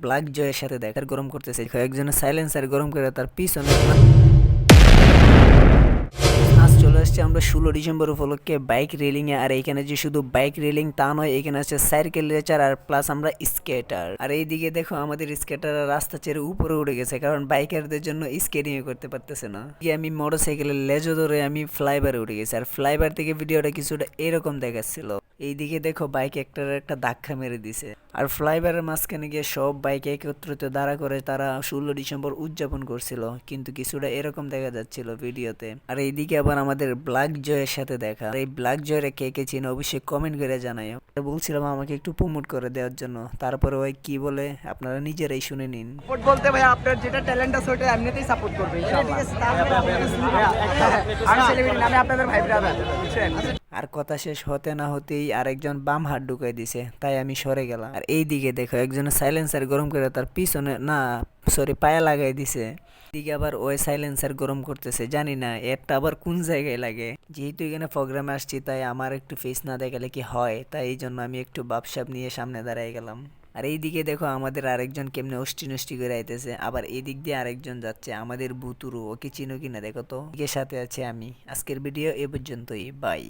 Black জয়ের সাথে দেখার গরম করতেছে, একজনের সাইলেন্সার গরম করে তার পিছনে। আজ চলে আসছে আমরা 16 ডিসেম্বর উপলক্ষে বাইক রেলিং এ। আর এইখানে যে শুধু বাইক রেলিং তা নয়, এখানে আছে সাইকেল রেচার আর প্লাস আমরা স্কেটার। আর এইদিকে দেখো আমাদের স্কেটার রাস্তা ছেড়ে উপরে উঠে গেছে, কারণ বাইকারদের জন্য স্কেটিং করতে পারতেছে না। আমি মোটর সাইকেলের লেজো ধরে আমি ফ্লাইবারে উঠে গেছি, আর ফ্লাইবার থেকে ভিডিওটা কিছুটা এরকম দেখাচ্ছিল। এইদিকে দেখো বাইক একটার একটা ধাক্কা মেরে দিছে, আর ফ্লাইবারের মাঝখানে গিয়ে সব বাইক একত্রিত দাঁড়া করে তারা 16 ডিসেম্বর উদযাপন করছিল, কিন্তু কিছুটা এরকম দেখা যাচ্ছিল ভিডিওতে। আর এইদিকে আবার আমাদের ব্ল্যাক জয়ের সাথে দেখা। আর এই ব্ল্যাক জয়ের কে কে চিনে অবশ্যই কমেন্ট করে জানাই। বলছিলাম আমাকে একটু প্রমোট করে দেওয়ার জন্য, তারপরে ওই কি বলে আপনারা নিজেরাই শুনে নিন। সাপোর্ট বলতে ভাই আপনার যেটা ট্যালেন্ট আছে ওটা এমনিতেই সাপোর্ট করবে ইনশাআল্লাহ। আমি সেলিব্রিটি নামে আপনাদের ভাই ব্রাদার, বুঝছেন? আর কথা শেষ হতে না হতেই আরেকজন বাম হাত ঢুকাই দিছে, তাই আমি সরে গেলাম। আর এই দিকে দেখো একজনের সাইলেন্সার গরম করে তার পিছনে না সরি পায়ে লাগাই দিছে। দিকে আবার ওই সাইলেন্সার গরম করতেছে, জানি না এটা আবার কোন জায়গায় লাগে। যেহেতু এখানে প্রোগ্রামে আসছি তাই আমার একটু ফেস না দেখালে কি হয়, তাই এই জন্য আমি একটু বাপসাপ নিয়ে সামনে দাঁড়াই গেলাম। আর এই দিকে দেখো আমাদের আরেকজন কেমনে অষ্টি নষ্টি করে আইতেছে, আবার এই দিক দিয়ে আরেকজন যাচ্ছে আমাদের বুতুরু। ওকে চিনো কিনা দেখো তো, এর সাথে আছে আমি। আজকের ভিডিও এ পর্যন্তই, বাই।